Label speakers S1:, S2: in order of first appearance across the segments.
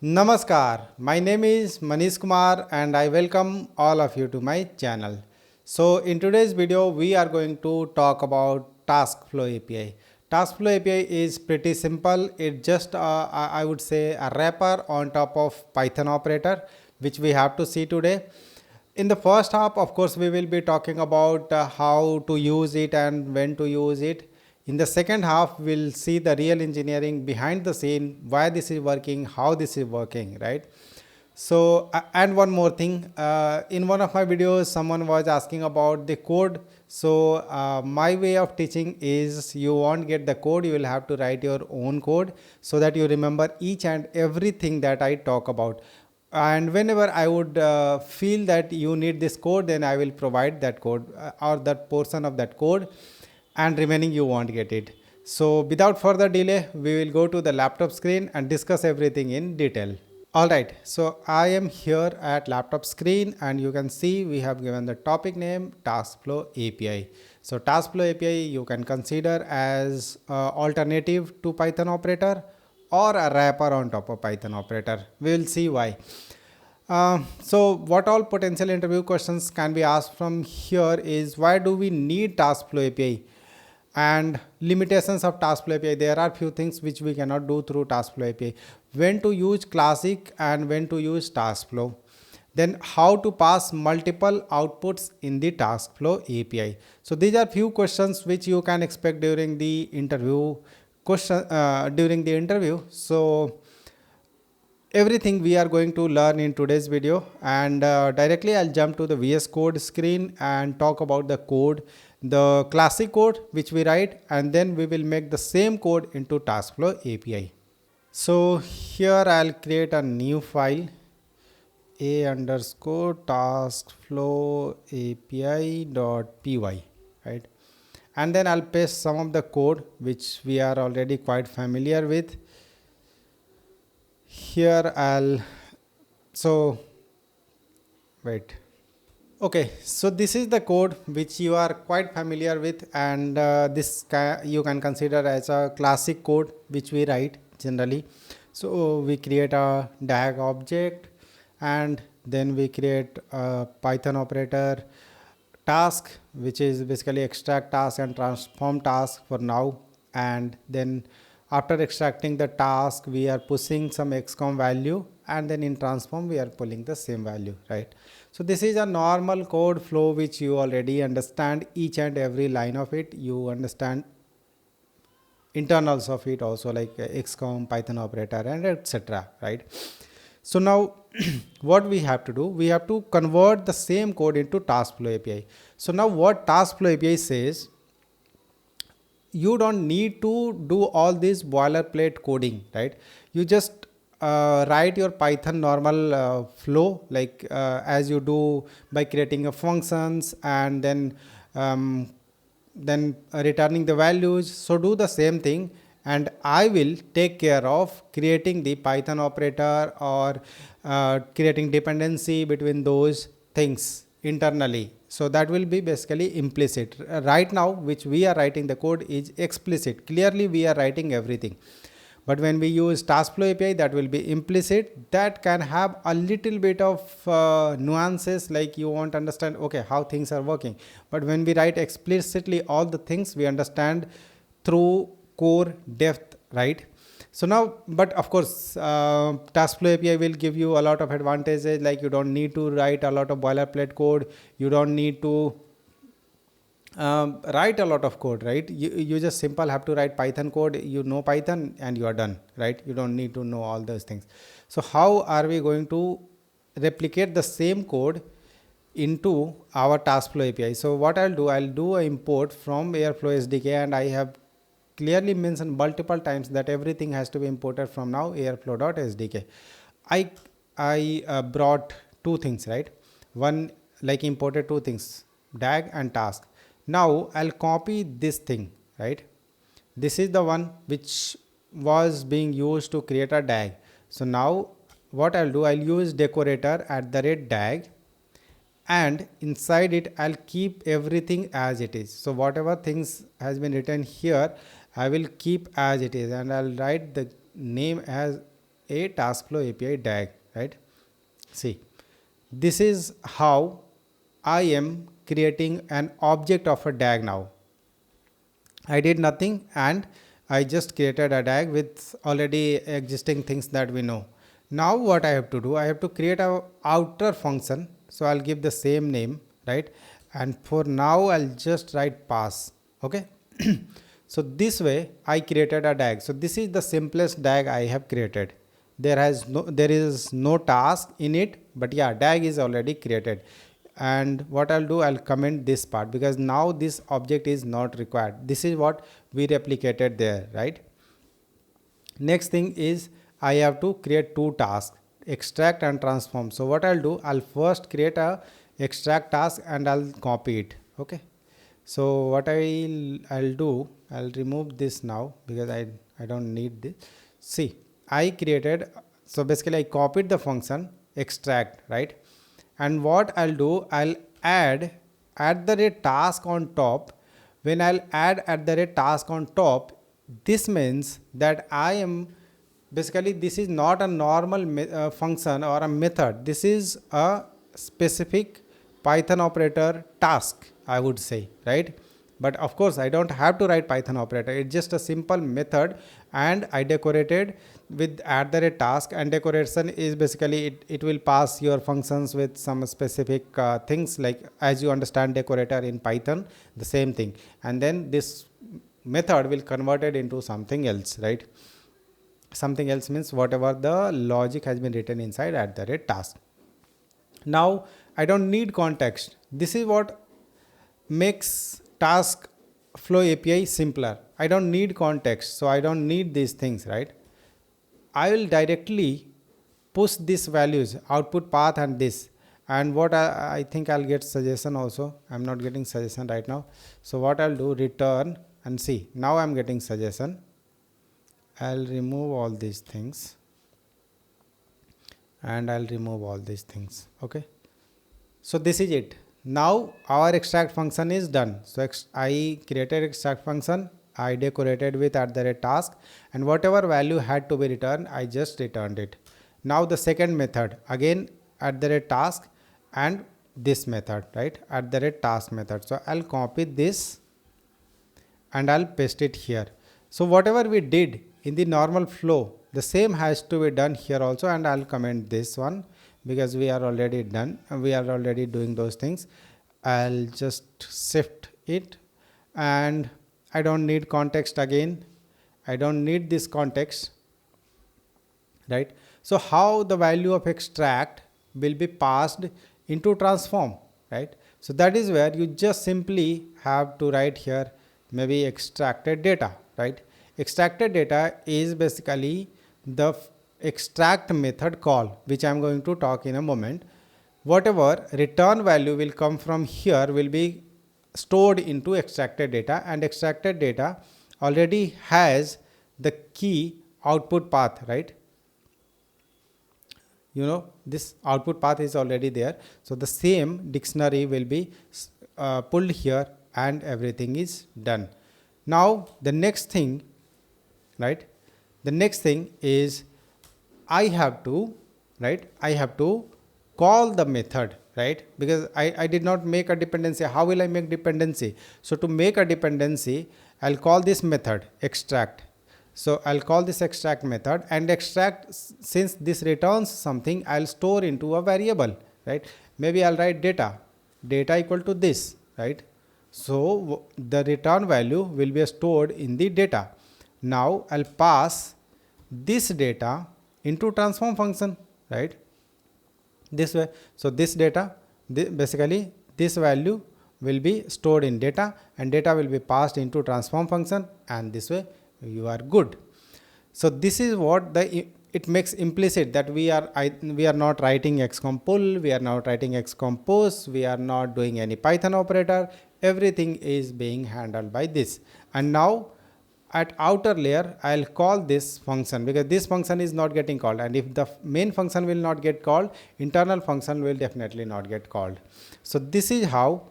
S1: Namaskar, my name is Manish Kumar and I welcome all of you to my channel. So in today's video we are going to talk about Taskflow API. Taskflow API is pretty simple. It just I would say a wrapper on top of Python operator which we have to see today. In the first half, of course, we will be talking about how to use it and when to use it. In the second half, we'll see the real engineering behind the scene, why this is working, how this is working, right? So, and one more thing, in one of my videos, someone was asking about the code. So, my way of teaching is you won't get the code, you will have to write your own code so that you remember each and everything that I talk about. And whenever I would feel that you need this code, then I will provide that code or that portion of that code, and remaining you won't get it. So without further delay, we will go to the laptop screen and discuss everything in detail. Alright, so I am here at laptop screen and you can see we have given the topic name Taskflow API. So Taskflow API you can consider as alternative to Python operator or a wrapper on top of Python operator. We will see why. So what all potential interview questions can be asked from here is why do we need Taskflow API? And limitations of Taskflow API. There are few things which we cannot do through Taskflow API. When to use classic and when to use Taskflow. Then how to pass multiple outputs in the Taskflow API. So these are few questions which you can expect during the interview So everything we are going to learn in today's video, and directly I'll jump to the VS Code screen and talk about the code, the classic code which we write, and then we will make the same code into Taskflow API. So here I'll create a new file a_taskflow api.py, right? And then I'll paste some of the code which we are already quite familiar with. Here okay, so this is the code which you are quite familiar with, and you can consider as a classic code which we write generally. So we create a DAG object and then we create a Python operator task, which is basically extract task and transform task for now. And then after extracting the task, we are pushing some XCOM value, and then in transform we are pulling the same value, right? So this is a normal code flow which you already understand each and every line of it. You understand internals of it also, like XCOM, Python operator, and etc., right? So now what we have to do, we have to convert the same code into Taskflow API. So now what Taskflow API says, you don't need to do all this boilerplate coding, right? You just write your Python normal flow, like as you do by creating a functions and then returning the values. So do the same thing, and I will take care of creating the Python operator or creating dependency between those things internally. So that will be basically implicit. Right now which we are writing the code is explicit. Clearly we are writing everything. But when we use Taskflow API, that will be implicit. That can have a little bit of nuances, like you won't understand, okay, how things are working. But when we write explicitly all the things, we understand through core depth, right? So now, but of course, Taskflow API will give you a lot of advantages, like you don't need to write a lot of boilerplate code. You don't need to write a lot of code, right? You just simple have to write Python code. You know Python and you are done, right? You don't need to know all those things. So how are we going to replicate the same code into our Taskflow API? So what I'll do an import from Airflow SDK, and I have clearly mentioned multiple times that everything has to be imported from now airflow.sdk. I brought two things, right? One, like imported two things, DAG and task. Now I'll copy this thing, right? This is the one which was being used to create a DAG. So now what I'll do, I'll use decorator @DAG, and inside it I'll keep everything as it is. So whatever things has been written here, I will keep as it is, and I'll write the name as a Taskflow API DAG, right? See, this is how I am creating an object of a DAG now. I did nothing and I just created a DAG with already existing things that we know. Now what I have to do, I have to create a outer function. So I'll give the same name, right? And for now I'll just write pass. Okay. So this way I created a DAG. So this is the simplest DAG I have created. There is no task in it, but yeah, DAG is already created. And what I'll do, I'll comment this part because now this object is not required. This is what we replicated there, right? Next thing is I have to create two tasks, extract and transform. So what I'll do, I'll first create a extract task and I'll copy it. Okay. So what I'll do, I'll remove this now because I don't need this. See, I created, so basically I copied the function extract, right? And what I'll do, I'll add @task on top. When I'll add @task on top, this means that I am basically, this is not a normal function or a method. This is a specific Python operator task, I would say, right? But of course I don't have to write Python operator. It's just a simple method and I decorated with @task, and decoration is basically it will pass your functions with some specific things, like as you understand decorator in Python, the same thing. And then this method will convert it into something else, right? Something else means whatever the logic has been written inside @task. Now I don't need context. This is what makes Taskflow API simpler. I don't need context, so I don't need these things, right? I will directly push these values, output path and this. And what I think I'll get suggestion also. I'm not getting suggestion right now. So what I'll do, return, and see, now I'm getting suggestion. I'll remove all these things and I'll remove all these things. Okay. So this is it. Now our extract function is done. So I created extract function, I decorated with @task, and whatever value had to be returned, I just returned it. Now the second method, again @task and this method, right? @task method. So I'll copy this and I'll paste it here. So whatever we did in the normal flow, the same has to be done here also, and I'll comment this one because we are already done and we are already doing those things. I'll just shift it, and I don't need context again. I don't need this context, right? So how the value of extract will be passed into transform, right? So that is where you just simply have to write here maybe extracted data, right? Extracted data is basically the extract method call, which I'm going to talk in a moment. Whatever return value will come from here will be stored into extracted data, and extracted data already has the key output path, right? You know, this output path is already there. So the same dictionary will be pulled here and everything is done. Now the next thing, right? The next thing is I have to call the method, right? Because I did not make a dependency. How will I make dependency? So to make a dependency, I'll call this method extract. So I'll call this extract method, and extract, since this returns something, I'll store into a variable, right? Maybe I'll write data equal to this, right? So the return value will be stored in the data. Now I'll pass this data into transform function, right? This way. So this data, basically this value will be stored in data, and data will be passed into transform function, and this way you are good. So this is what it makes implicit that we are not writing xcom pull, we are not writing xcom push, we are not doing any Python operator. Everything is being handled by this. And now at outer layer, I'll call this function because this function is not getting called, and if the main function will not get called, internal function will definitely not get called. So this is how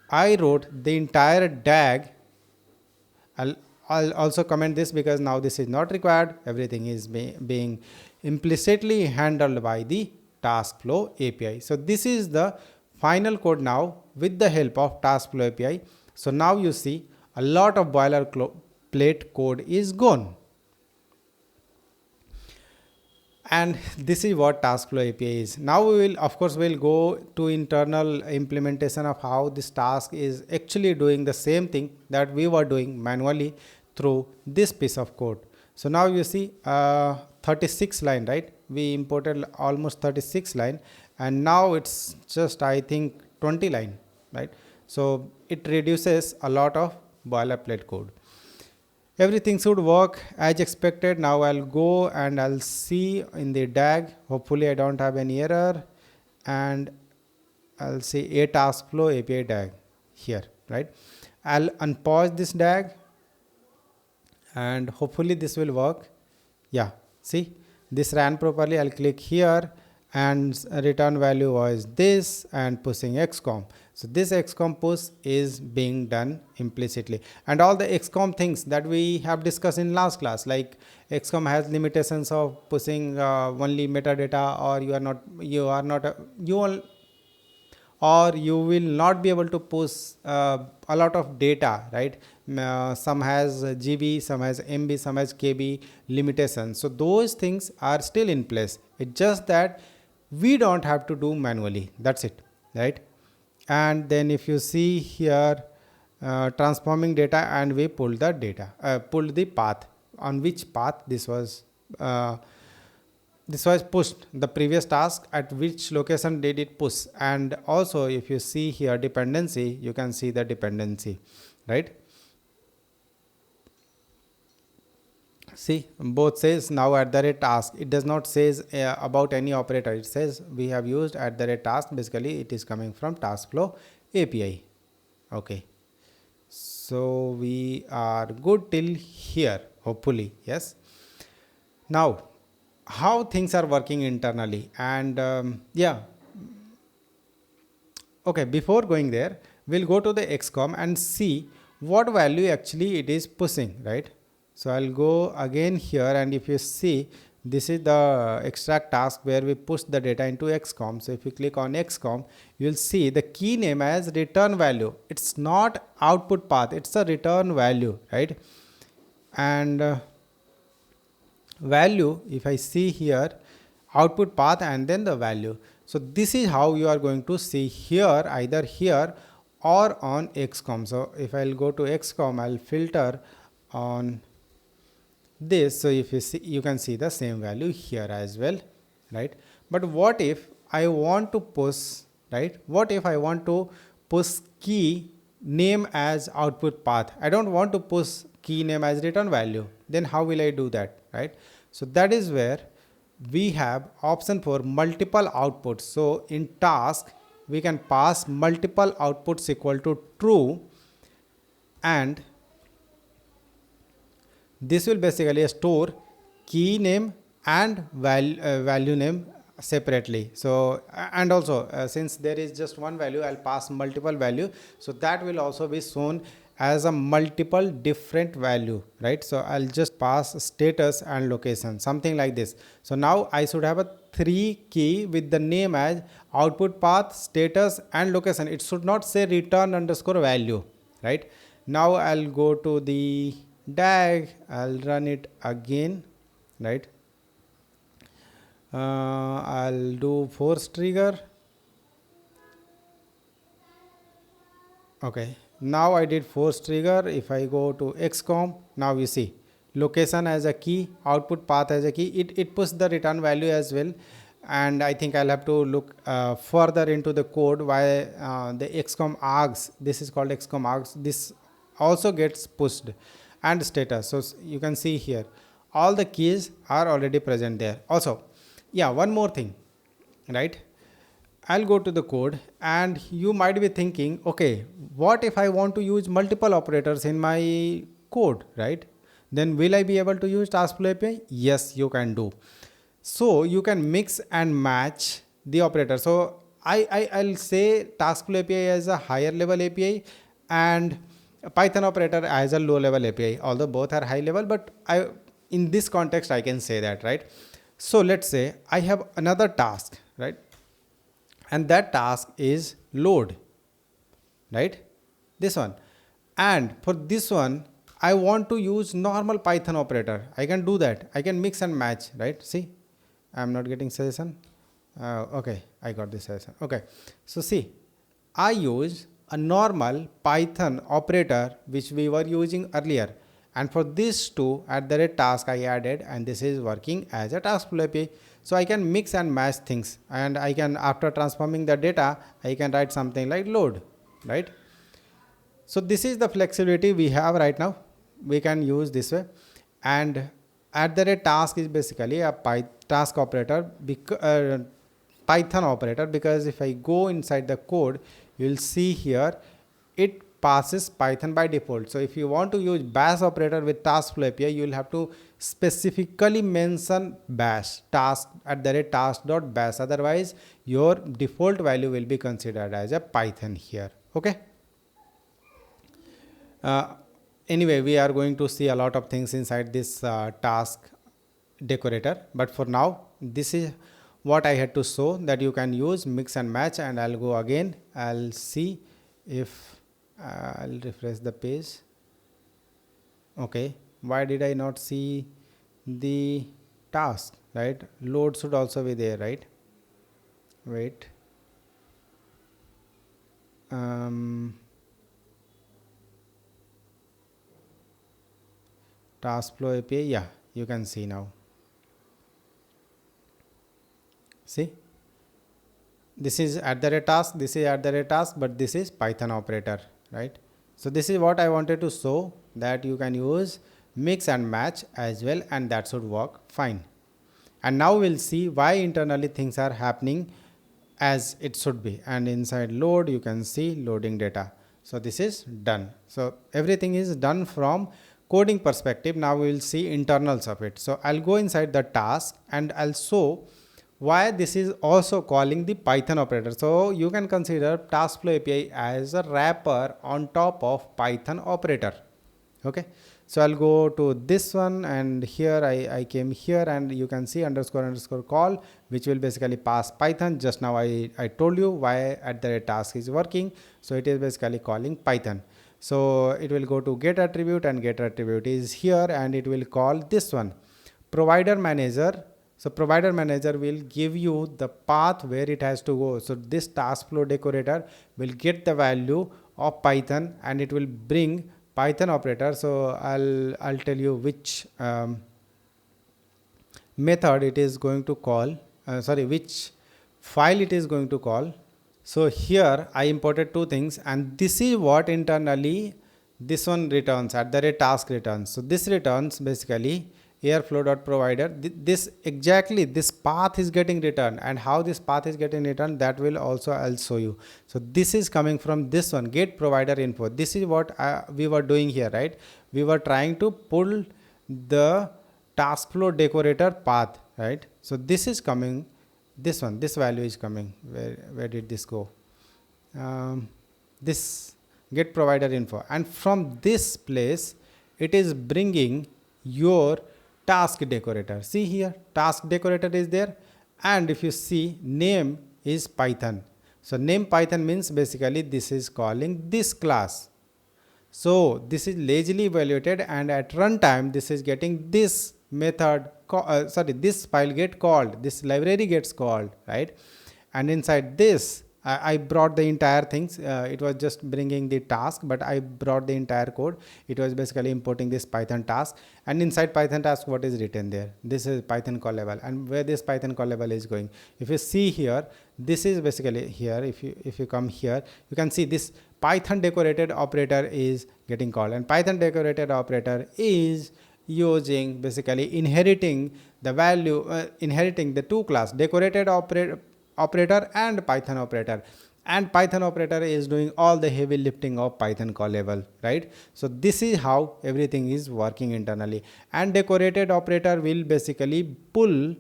S1: I wrote the entire DAG. I'll also comment this because now this is not required. Everything is being implicitly handled by the Taskflow API. So this is the final code now with the help of Taskflow API. So now you see a lot of boilerplate code is gone. And this is what Taskflow API is. Now we will, of course, we'll go to internal implementation of how this task is actually doing the same thing that we were doing manually through this piece of code. So now you see 36 line, right? We imported almost 36 line, and now it's just, I think, 20 line, right? So it reduces a lot of boilerplate code. Everything should work as expected. Now I'll go and I'll see in the DAG. Hopefully I don't have any error, and I'll see a Taskflow API DAG here, right? I'll unpause this DAG and hopefully this will work. Yeah, see, this ran properly. I'll click here and return value was this and pushing XCOM. So this XCOM push is being done implicitly, and all the XCOM things that we have discussed in last class, like XCOM has limitations of pushing only metadata, or you will not be able to push a lot of data, right? Some has GB, some has MB, some has KB limitations. So those things are still in place. It's just that we don't have to do manually. That's it, right? And then if you see here, transforming data, and we pulled the data, pulled the path on which path this was pushed, the previous task, at which location did it push. And also if you see here dependency, you can see the dependency, right? See, both says now @task. It does not says about any operator. It says we have used @task. Basically it is coming from Taskflow API. Okay, so we are good till here, hopefully. Yes. Now how things are working internally, and yeah, okay, before going there, we'll go to the XCOM and see what value actually it is pushing, right? So I'll go again here, and if you see, this is the extract task where we push the data into XCOM. So if you click on XCOM, you'll see the key name as return value. It's not output path, it's a return value, right? And value, if I see here, output path and then the value. So this is how you are going to see here, either here or on XCOM. So if I'll go to XCOM, I'll filter on this. So if you see, you can see the same value here as well, right? But what if I want to push, right? What if I want to push key name as output path? I don't want to push key name as return value. Then how will I do that, right? So that is where we have option for multiple outputs. So in task, we can pass multiple outputs equal to true, and this will basically store key name and value name separately. So and also since there is just one value, I'll pass multiple value, so that will also be shown as a multiple different value, right? So I'll just pass status and location, something like this. So now I should have a 3 key with the name as output path, status and location. It should not say return underscore value, right? Now I'll go to the DAG, I'll run it again, right? I'll do force trigger. Okay, now I did force trigger. If I go to XCOM, now you see location as a key, output path as a key. It puts the return value as well. And I think I'll have to look further into the code why the XCOM args, this is called XCOM args, this also gets pushed, and status. So you can see here all the keys are already present there. Also, yeah, one more thing, right? I'll go to the code, and you might be thinking, okay, what if I want to use multiple operators in my code, right? Then will I be able to use Taskflow API? Yes, you can do. So you can mix and match the operator. So I'll say Taskflow API as a higher level API and Python operator as a low level API, although both are high level, but in this context I can say that, right? So let's say I have another task, right? And that task is load, right? This one. And for this one, I want to use normal Python operator. I can do that. I can mix and match, right? See, I'm not getting suggestion. Okay, I got this suggestion. Okay, so see, I use a normal Python operator which we were using earlier. And for this two at the rate task I added, and this is working as a Taskflow API. So I can mix and match things, and I can, after transforming the data, I can write something like load, right? So this is the flexibility we have right now. We can use this way. And at the rate task is basically a task operator, Python operator, because if I go inside the code, you'll see here it passes Python by default. So if you want to use bash operator with Taskflow API, you will have to specifically mention bash task at the rate task.bash. Otherwise, your default value will be considered as a Python here. Okay. Anyway, we are going to see a lot of things inside this task decorator, but for now, this is what I had to show, that you can use mix and match. And I'll go again. I'll see if I'll refresh the page. Okay, why did I not see the task, right? Load should also be there, right? Wait. Taskflow API, yeah, you can see now. See, this is at the rate task, this is at the rate task, but this is Python operator, right? So this is what I wanted to show, that you can use mix and match as well, and that should work fine. And now we'll see why internally things are happening as it should be. And inside load, you can see loading data. So this is done. So everything is done from coding perspective. Now we will see internals of it. So I'll go inside the task and I'll show why this is also calling the Python operator. So you can consider Taskflow API as a wrapper on top of Python operator. Okay. So I'll go to this one, and here I came here, and you can see __ call, which will basically pass Python. Just now I told you why at the task is working. So it is basically calling Python. So it will go to get attribute, and get attribute is here, and it will call this one provider manager. So provider manager will give you the path where it has to go. So this Taskflow decorator will get the value of Python, and it will bring Python operator. So I'll tell you which method it is going to call, which file it is going to call. So here I imported two things, and this is what internally this one returns, at the rate task returns. So this returns basically airflow.provider. This exactly this path is getting returned, and how this path is getting returned, that will also I'll show you. So this is coming from this one, get provider info. This is what we were doing here, right? We were trying to pull the Taskflow decorator path, right? So this is coming, this one, this value is coming. Where did this go? This get provider info, and from this place it is bringing your task decorator. See here, task decorator is there, and if you see, name is Python. So name Python means basically this is calling this class. So this is lazily evaluated, and at runtime this is getting this method this file get called, this library gets called, right? And inside this I brought the entire things. It was just bringing the task, but I brought the entire code. It was basically importing this Python task, and inside Python task, what is written there? This is Python call level, and where this Python call level is going. If you see here, this is basically here. If you come here, you can see this Python decorated operator is getting called, and Python decorated operator is using basically inheriting the value, inheriting the two class, decorated operator and Python operator, and Python operator is doing all the heavy lifting of Python call level, right? So this is how everything is working internally, and decorated operator will basically pull,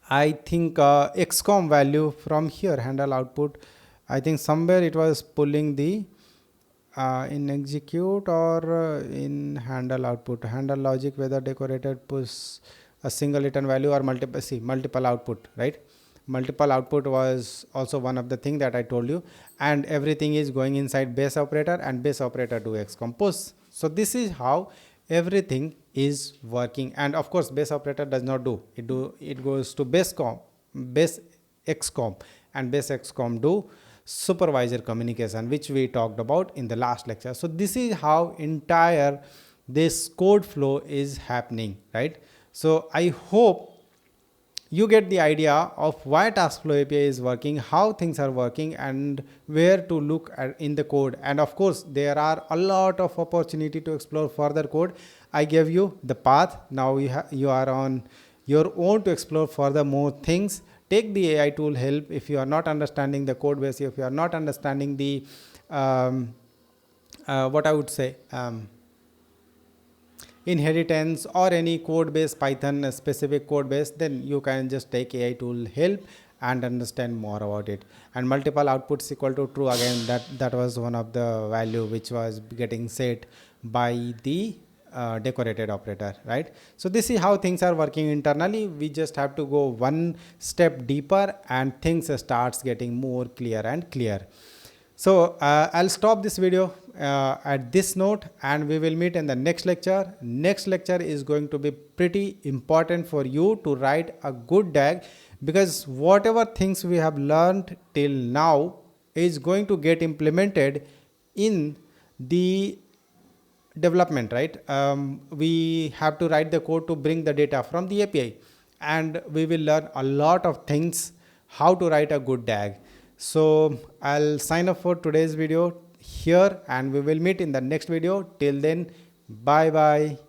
S1: I think, XCOM value from here, handle output. I think somewhere it was pulling the in execute or in handle output, handle logic, whether decorated push. a single return value or multiple output, right? Multiple output was also one of the thing that I told you, and everything is going inside base operator, and base operator do XCOMPOS. So this is how everything is working. And of course base operator does not do it goes to base XCOM, and base XCOM do supervisor communication, which we talked about in the last lecture. So this is how entire this code flow is happening, right? So I hope you get the idea of why Taskflow API is working, how things are working, and where to look at in the code. And of course there are a lot of opportunity to explore further code. I gave you the path. Now you are on your own to explore further more things. Take the AI tool help if you are not understanding the code base, if you are not understanding the what I would say inheritance or any code base, Python specific code base, then you can just take AI tool help and understand more about it. And multiple outputs equal to true, again that was one of the value which was getting set by the decorated operator, right? So this is how things are working internally. We just have to go one step deeper and things starts getting more clear and clear. So I'll stop this video at this note, and we will meet in the next lecture. Next lecture is going to be pretty important for you to write a good DAG, because whatever things we have learned till now is going to get implemented in the development, right? We have to write the code to bring the data from the API, and we will learn a lot of things how to write a good DAG. So I'll sign up for today's video here, and we will meet in the next video. Till then, bye bye.